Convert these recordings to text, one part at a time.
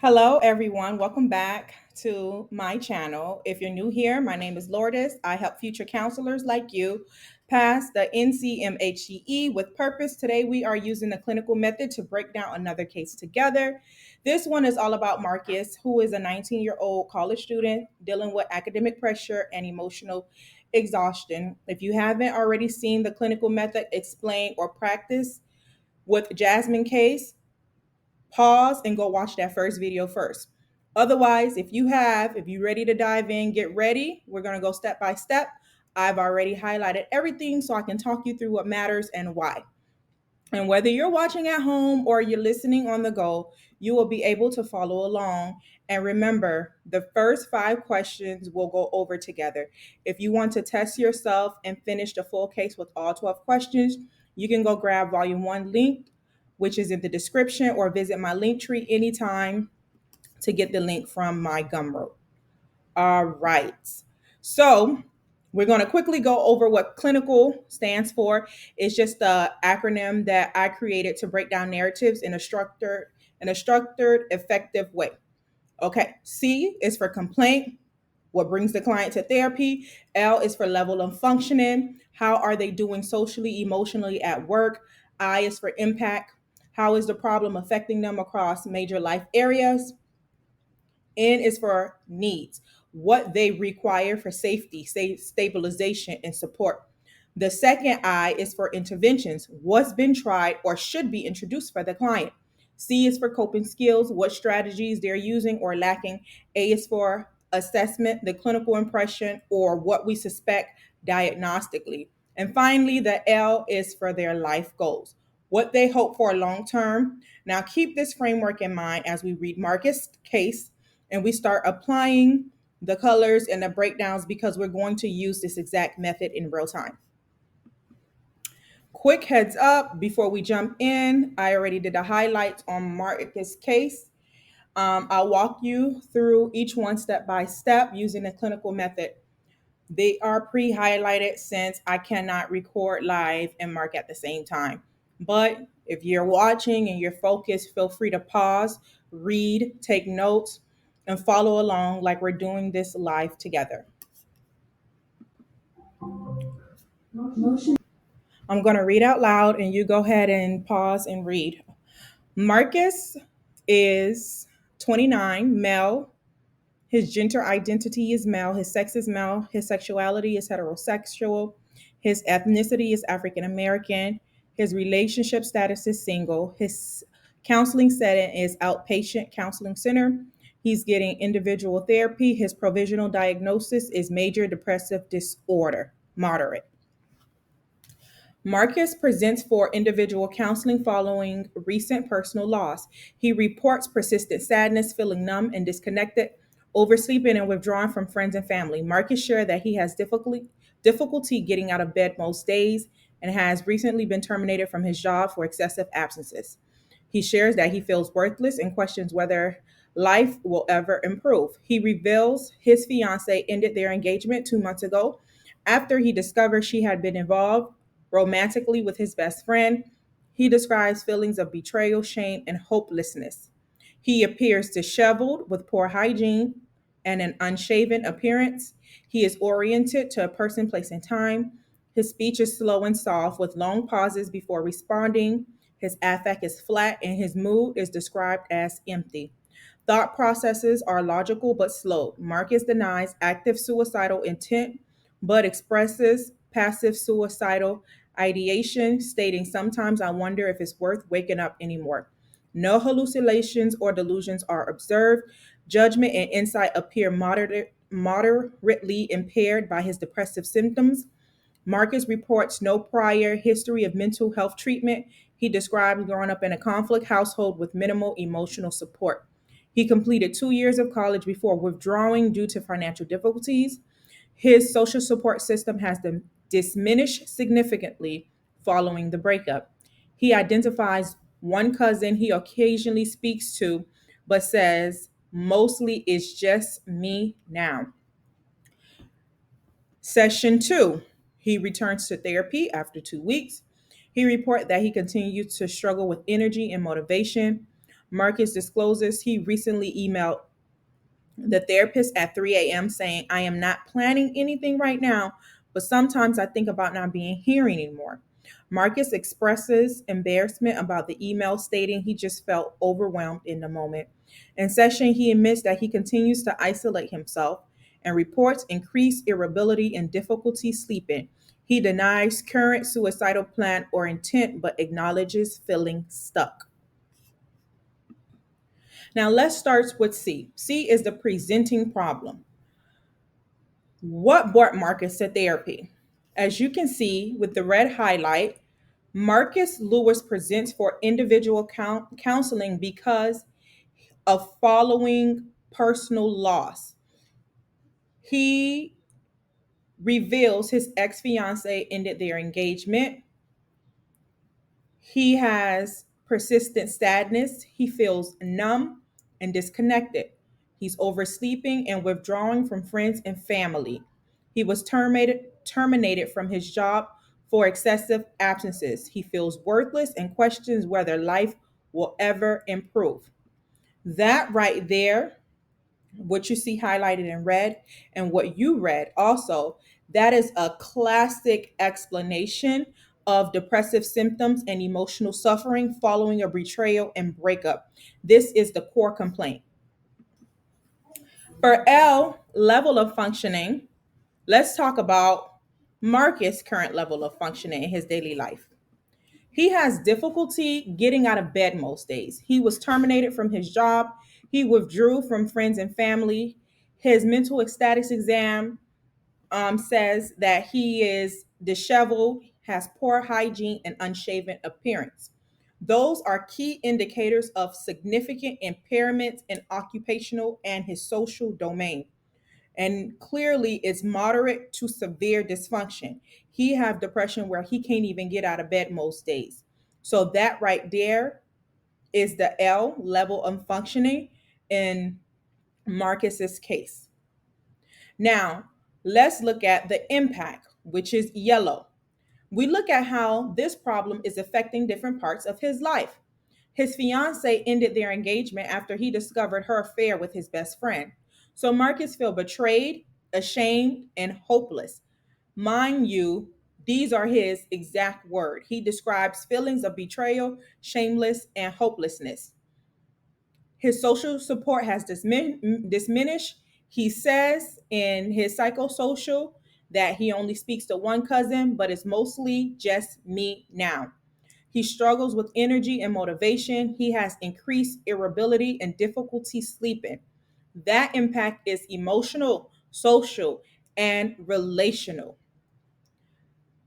Hello, everyone. Welcome back to my channel. If you're new here, my name is Lourdes. I help future counselors like you pass the NCMHCE with purpose. Today, we are using the clinical method to break down another case together. This one is all about Marcus, who is a 19-year-old college student dealing with academic pressure and emotional exhaustion. If you haven't already seen the clinical method explained or practiced with Jasmine case, pause and go watch that first video first. Otherwise, if you're ready to dive in, get ready. We're going to go step by step. I've already highlighted everything so I can talk you through what matters and why. And whether you're watching at home or you're listening on the go, you will be able to follow along. And remember, the first 5 questions we'll go over together. If you want to test yourself and finish the full case with all 12 questions, you can go grab Volume 1 link, which is in the description, or visit my link tree anytime to get the link from my Gumroad. All right. So we're going to quickly go over what clinical stands for. It's just the acronym that I created to break down narratives in a structured, effective way. Okay. C is for complaint, what brings the client to therapy. L is for level of functioning. How are they doing socially, emotionally at work? I is for impact. How is the problem affecting them across major life areas? N is for needs, what they require for safety, stabilization, and support. The second I is for interventions, what's been tried or should be introduced for the client. C is for coping skills, what strategies they're using or lacking. A is for assessment, the clinical impression, or what we suspect diagnostically. And finally, the L is for their life goals, what they hope for long term. Now, keep this framework in mind as we read Marcus' case and we start applying the colors and the breakdowns because we're going to use this exact method in real time. Quick heads up before we jump in, I already did the highlights on Marcus' case. I'll walk you through each one step by step using the clinical method. They are pre-highlighted since I cannot record live and mark at the same time. But if you're watching and you're focused, feel free to pause, read, take notes, and follow along like we're doing this live together. I'm going to read out loud and you go ahead and pause and read. Marcus is 29, male. His gender identity is male. His sex is male. His sexuality is heterosexual. His ethnicity is African American. His relationship status is single. His counseling setting is outpatient counseling center. He's getting individual therapy. His provisional diagnosis is major depressive disorder, moderate. Marcus presents for individual counseling following recent personal loss. He reports persistent sadness, feeling numb and disconnected, oversleeping and withdrawn from friends and family. Marcus shared that he has difficulty getting out of bed most days and has recently been terminated from his job for excessive absences. He shares that he feels worthless and questions whether life will ever improve. He reveals his fiancee ended their engagement 2 months ago after he discovered she had been involved romantically with his best friend. He describes feelings of betrayal, shame, and hopelessness. He appears disheveled with poor hygiene and an unshaven appearance. He is oriented to a person, place, and time. His speech is slow and soft with long pauses before responding. His affect is flat and his mood is described as empty. Thought processes are logical but slow. Marcus denies active suicidal intent but expresses passive suicidal ideation, stating, "Sometimes I wonder if it's worth waking up anymore." No hallucinations or delusions are observed. Judgment and insight appear moderately impaired by his depressive symptoms. Marcus reports no prior history of mental health treatment. He describes growing up in a conflict household with minimal emotional support. He completed 2 years of college before withdrawing due to financial difficulties. His social support system has diminished significantly following the breakup. He identifies one cousin he occasionally speaks to, but says, "Mostly it's just me now." Session 2. He returns to therapy after 2 weeks. He reports that he continues to struggle with energy and motivation. Marcus discloses he recently emailed the therapist at 3 a.m. saying, I am not planning anything right now, but sometimes I think about not being here anymore. Marcus expresses embarrassment about the email, stating he just felt overwhelmed in the moment. In session, he admits that he continues to isolate himself and reports increased irritability and difficulty sleeping. He denies current suicidal plan or intent, but acknowledges feeling stuck. Now let's start with C. C is the presenting problem. What brought Marcus to therapy? As you can see with the red highlight, Marcus Lewis presents for individual counseling because of following personal loss. He reveals his ex-fiance ended their engagement. He has persistent sadness. He feels numb and disconnected. He's oversleeping and withdrawing from friends and family. He was terminated from his job for excessive absences. He feels worthless and questions whether life will ever improve. That right there, what you see highlighted in red and what you read also, that is a classic explanation of depressive symptoms and emotional suffering following a betrayal and breakup. This is the core complaint. For L, level of functioning, let's talk about Marcus' current level of functioning in his daily life. He has difficulty getting out of bed most days. He was terminated from his job. He withdrew from friends and family. His mental status exam says that he is disheveled, has poor hygiene, and unshaven appearance. Those are key indicators of significant impairments in occupational and his social domain. And clearly it's moderate to severe dysfunction. He have depression where he can't even get out of bed most days. So that right there is the L, level of functioning, in Marcus's case. Now, let's look at the impact, which is yellow. We look at how this problem is affecting different parts of his life. His fiance ended their engagement after he discovered her affair with his best friend. So Marcus felt betrayed, ashamed, and hopeless. Mind you, these are his exact word. He describes feelings of betrayal, shameless, and hopelessness. His social support has diminished. He says in his psychosocial that he only speaks to one cousin, but it's mostly just me now. He struggles with energy and motivation. He has increased irritability and difficulty sleeping. That impact is emotional, social, and relational.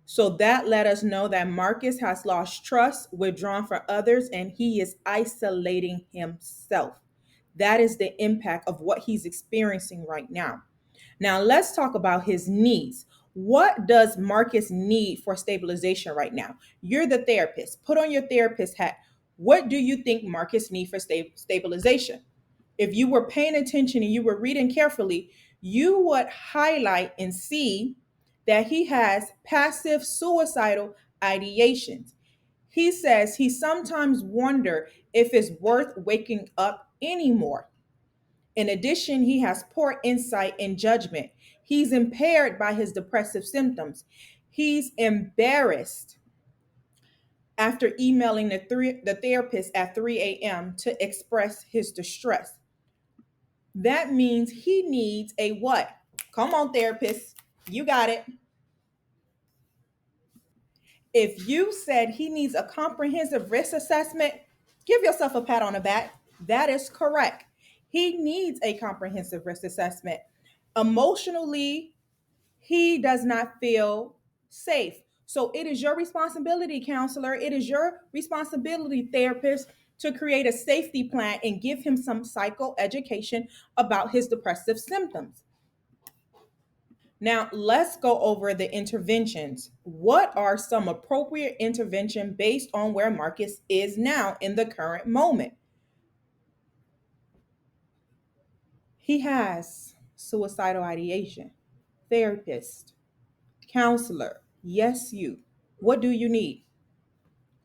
So that let us know that Marcus has lost trust, withdrawn from others, and he is isolating himself. That is the impact of what he's experiencing right now. Now, let's talk about his needs. What does Marcus need for stabilization right now? You're the therapist. Put on your therapist hat. What do you think Marcus needs for stabilization? If you were paying attention and you were reading carefully, you would highlight and see that he has passive suicidal ideations. He says he sometimes wonder if it's worth waking up anymore. In addition, he has poor insight and judgment. He's impaired by his depressive symptoms. He's embarrassed after emailing the therapist at 3 a.m. to express his distress. That means he needs a what? Come on, therapist. You got it. If you said he needs a comprehensive risk assessment, give yourself a pat on the back. That is correct. He needs a comprehensive risk assessment. Emotionally, he does not feel safe. So it is your responsibility, counselor. It is your responsibility, therapist, to create a safety plan and give him some psychoeducation about his depressive symptoms. Now, let's go over the interventions. What are some appropriate intervention based on where Marcus is now in the current moment? He has suicidal ideation, therapist, counselor. Yes, you. What do you need?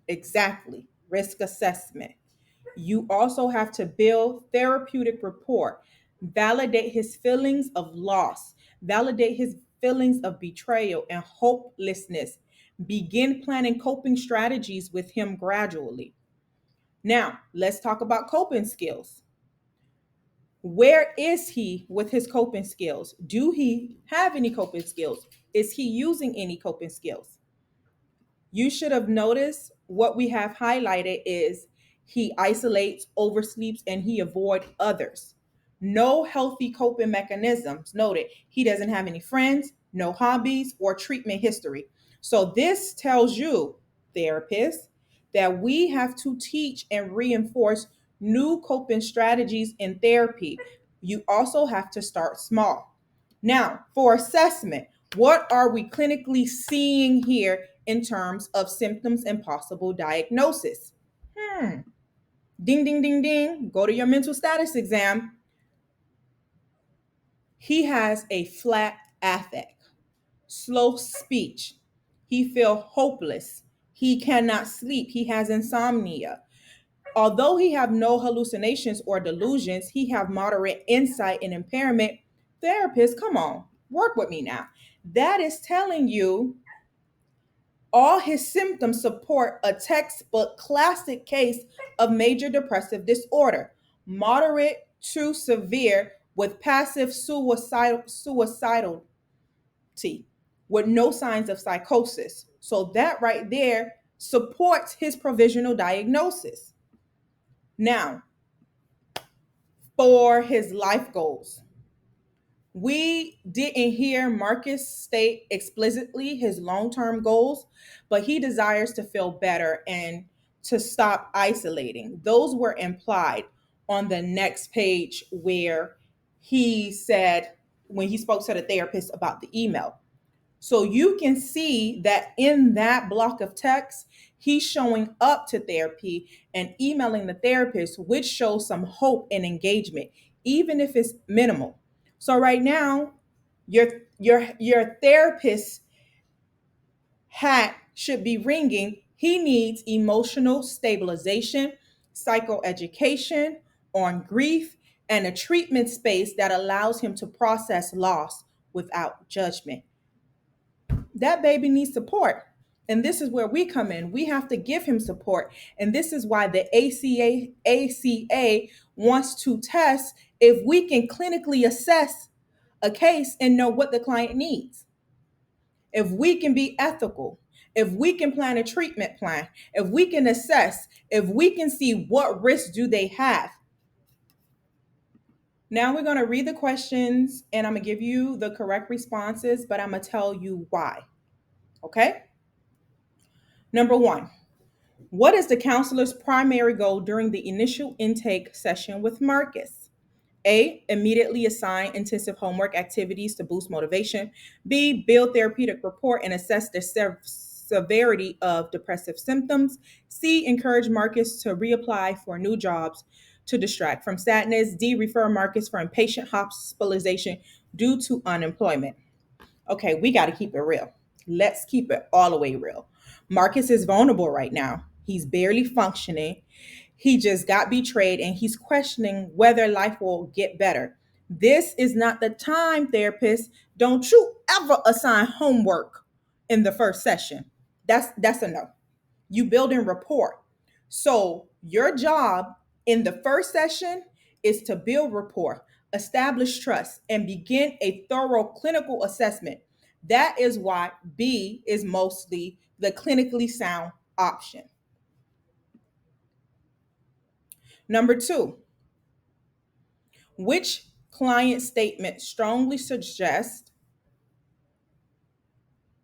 Exactly. Risk assessment. You also have to build therapeutic rapport, validate his feelings of loss, validate his feelings of betrayal and hopelessness. Begin planning coping strategies with him gradually. Now, let's talk about coping skills. Where is he with his coping skills? Do he have any coping skills? Is he using any coping skills? You should have noticed what we have highlighted is he isolates, oversleeps, and he avoids others. No healthy coping mechanisms. Noted, he doesn't have any friends, no hobbies, or treatment history. So this tells you, therapists, that we have to teach and reinforce new coping strategies in therapy. You also have to start small. Now, for assessment, what are we clinically seeing here in terms of symptoms and possible diagnosis? Ding, ding, ding, ding. Go to your mental status exam. He has a flat affect, slow speech. He feels hopeless. He cannot sleep. He has insomnia. Although he have no hallucinations or delusions, he have moderate insight and impairment. Therapists, come on, work with me now. That is telling you all his symptoms support a textbook classic case of major depressive disorder, moderate to severe with passive suicidality, with no signs of psychosis. So that right there supports his provisional diagnosis. Now, for his life goals, we didn't hear Marcus state explicitly his long term goals, but he desires to feel better and to stop isolating. Those were implied on the next page where he said, when he spoke to the therapist about the email. So you can see that in that block of text, he's showing up to therapy and emailing the therapist, which shows some hope and engagement, even if it's minimal. So right now, your therapist hat should be ringing. He needs emotional stabilization, psychoeducation on grief, and a treatment space that allows him to process loss without judgment. That baby needs support. And this is where we come in. We have to give him support. And this is why the ACA wants to test if we can clinically assess a case and know what the client needs. If we can be ethical, if we can plan a treatment plan, if we can assess, if we can see what risks do they have. Now we're going to read the questions and I'm going to give you the correct responses, but I'm going to tell you why. Okay? Number one, what is the counselor's primary goal during the initial intake session with Marcus? A, immediately assign intensive homework activities to boost motivation. B, build therapeutic rapport and assess the severity of depressive symptoms. C, encourage Marcus to reapply for new jobs to distract from sadness. D, refer Marcus for inpatient hospitalization due to unemployment. Okay, we got to keep it real. Let's keep it all the way real. Marcus is vulnerable right now. He's barely functioning. He just got betrayed and he's questioning whether life will get better. This is not the time, therapist. Don't you ever assign homework in the first session. That's a no. You building rapport. So your job in the first session is to build rapport, establish trust, and begin a thorough clinical assessment. That is why B is mostly the clinically sound option. Number two, which client statement strongly suggests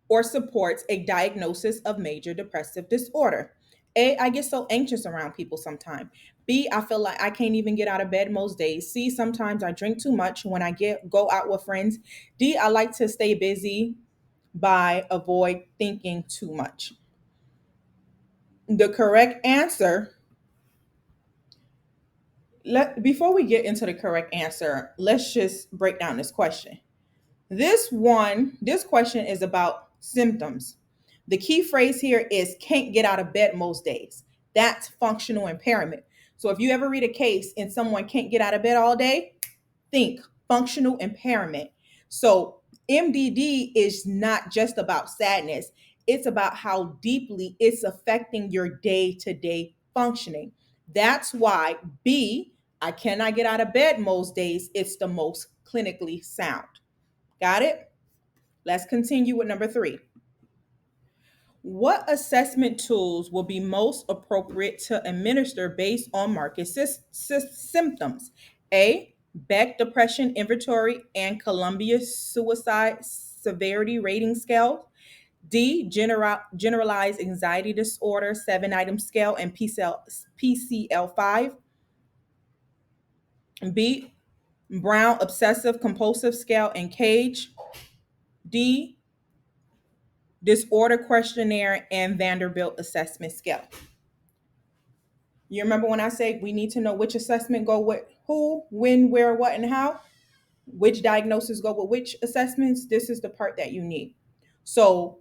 or supports a diagnosis of major depressive disorder? A, I get so anxious around people sometimes. B, I feel like I can't even get out of bed most days. C, sometimes I drink too much when I go out with friends. D, I like to stay busy by avoid thinking too much. The correct answer, before we get into the correct answer, let's just break down this question. This question is about symptoms. The key phrase here is can't get out of bed most days. That's functional impairment. So if you ever read a case and someone can't get out of bed all day, think functional impairment. So MDD is not just about sadness, it's about how deeply it's affecting your day to day functioning. That's why B, I cannot get out of bed most days, it's the most clinically sound. Got it? Let's continue with number 3. What assessment tools will be most appropriate to administer based on market symptoms? A. Beck Depression Inventory and Columbia Suicide Severity Rating Scale. D. Generalized Anxiety Disorder 7-item scale and PCL5. B. Brown Obsessive Compulsive Scale and Cage. D. Disorder Questionnaire and Vanderbilt Assessment Scale. You remember when I say we need to know which assessment go with who, when, where, what, and how? Which diagnosis go with which assessments? This is the part that you need. So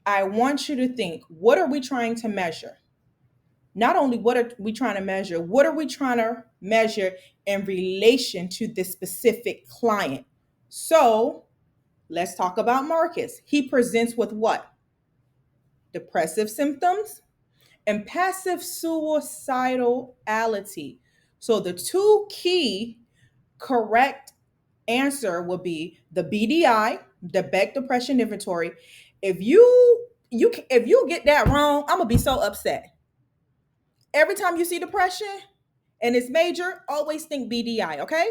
I want you to think, what are we trying to measure? Not only what are we trying to measure, what are we trying to measure in relation to this specific client? So let's talk about Marcus. He presents with what? Depressive symptoms and passive suicidality. So the two key correct answer would be the BDI, the Beck Depression Inventory. If you get that wrong, I'm gonna be so upset. Every time you see depression and it's major, always think BDI, okay?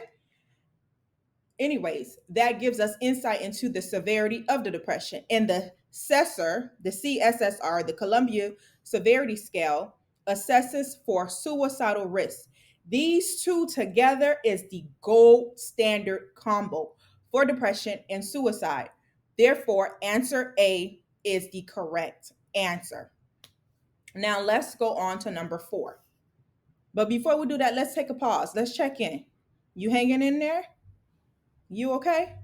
Anyways, that gives us insight into the severity of the depression. And the CSSR, the CSSR, the Columbia Severity Scale, assesses for suicidal risk. These two together is the gold standard combo for depression and suicide. Therefore, answer A is the correct answer. Now, let's go on to number 4. But before we do that, let's take a pause. Let's check in. You hanging in there? You okay?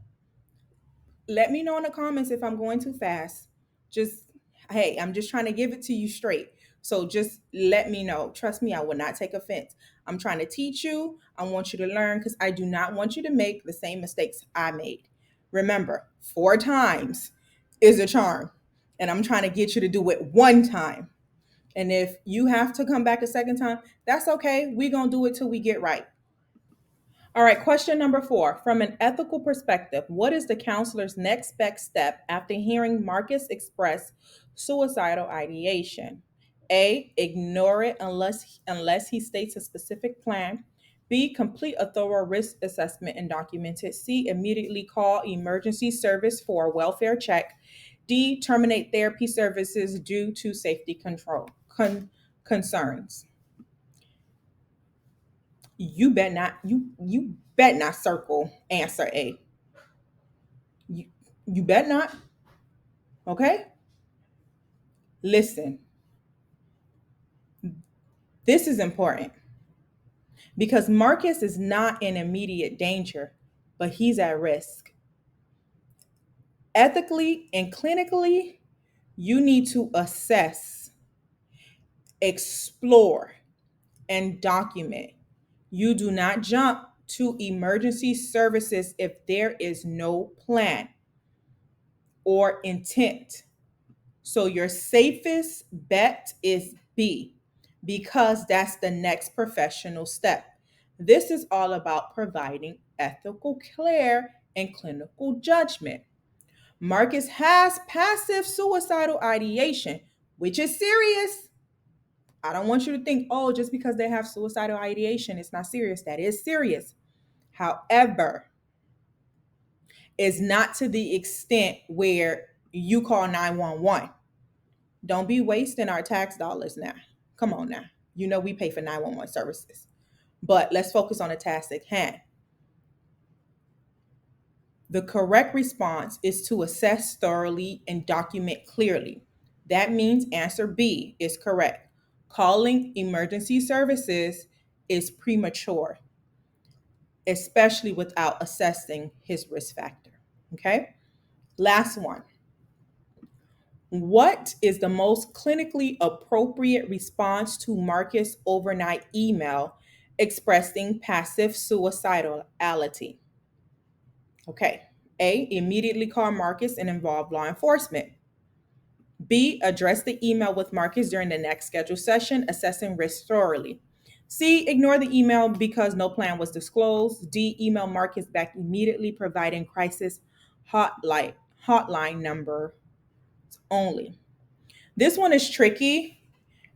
Let me know in the comments if I'm going too fast. Just, hey, I'm just trying to give it to you straight. So just let me know. Trust me, I will not take offense. I'm trying to teach you. I want you to learn because I do not want you to make the same mistakes I made. Remember, 4 times is a charm. And I'm trying to get you to do it 1 time. And if you have to come back a second time, that's okay. We're going to do it till we get right. All right, question number 4. From an ethical perspective, what is the counselor's next best step after hearing Marcus express suicidal ideation? A, ignore it unless he states a specific plan. B, complete a thorough risk assessment and document it. C, immediately call emergency service for a welfare check. D, terminate therapy services due to safety concerns. You bet not circle answer A. You bet not. Okay? Listen. This is important because Marcus is not in immediate danger, but he's at risk. Ethically and clinically, you need to assess, explore, and document. You do not jump to emergency services if there is no plan or intent. So your safest bet is B because that's the next professional step. This is all about providing ethical care and clinical judgment. Marcus has passive suicidal ideation, which is serious. I don't want you to think, oh, just because they have suicidal ideation, it's not serious. That is serious. However, it's not to the extent where you call 911. Don't be wasting our tax dollars now. Come on now. You know we pay for 911 services. But let's focus on the task at hand. The correct response is to assess thoroughly and document clearly. That means answer B is correct. Calling emergency services is premature, especially without assessing his risk factor. Okay? Last one. What is the most clinically appropriate response to Marcus' overnight email expressing passive suicidality? Okay. A, immediately call Marcus and involve law enforcement. B, address the email with Marcus during the next scheduled session, assessing risk thoroughly. C, ignore the email because no plan was disclosed. D, email Marcus back immediately, providing crisis hotline number only. This one is tricky,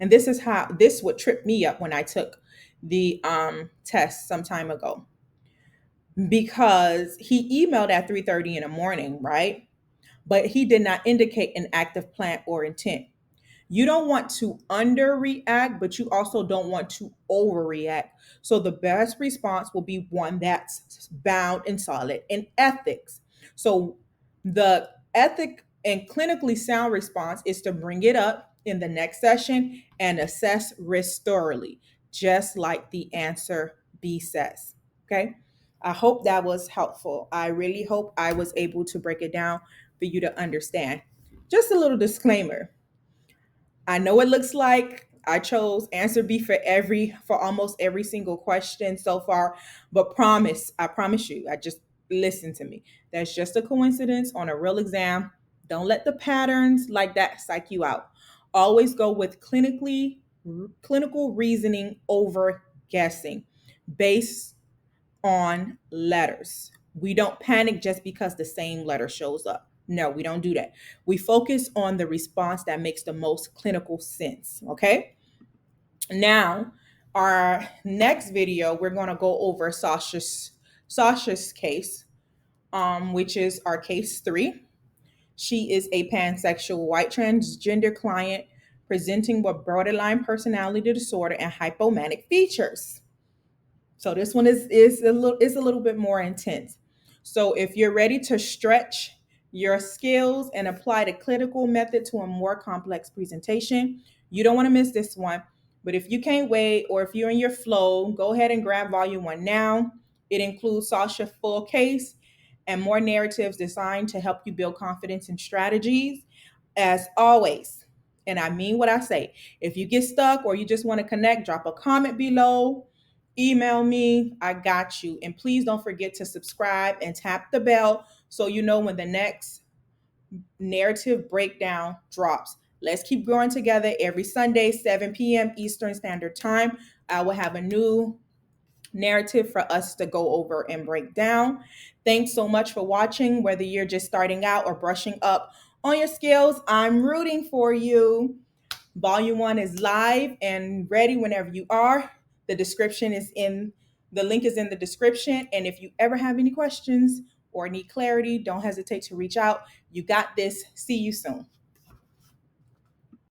and this would trip me up when I took the test some time ago because he emailed at 3:30 in the morning, right? But he did not indicate an active plan or intent. You don't want to underreact, but you also don't want to overreact. So the best response will be one that's bound and solid in ethics. So the ethic and clinically sound response is to bring it up in the next session and assess risk thoroughly, just like the answer B says. Okay. I hope that was helpful. I really hope I was able to break it down for you to understand. Just a little disclaimer. I know it looks like I chose answer B for almost every single question so far, but I promise you, I just listen to me. That's just a coincidence on a real exam. Don't let the patterns like that psych you out. Always go with clinical reasoning over guessing based on letters. We don't panic just because the same letter shows up. No, we don't do that. We focus on the response that makes the most clinical sense. Okay. Now, our next video, we're going to go over Sasha's case, which is our case 3. She is a pansexual white transgender client presenting with borderline personality disorder and hypomanic features. So this one is a little bit more intense. So if you're ready to stretch your skills and apply the clinical method to a more complex presentation, you don't want to miss this one. But if you can't wait, or if you're in your flow, go ahead and grab volume 1 now. It includes Sasha's full case and more narratives designed to help you build confidence and strategies. As always, and I mean what I say, if you get stuck or you just want to connect, drop a comment below. Email me, I got you. And please don't forget to subscribe and tap the bell so you know when the next narrative breakdown drops. Let's keep growing together every Sunday, 7 p.m. Eastern Standard Time. I will have a new narrative for us to go over and break down. Thanks so much for watching. Whether you're just starting out or brushing up on your skills, I'm rooting for you. Volume 1 is live and ready whenever you are. The link is in the description. And if you ever have any questions or need clarity, don't hesitate to reach out. You got this. See you soon.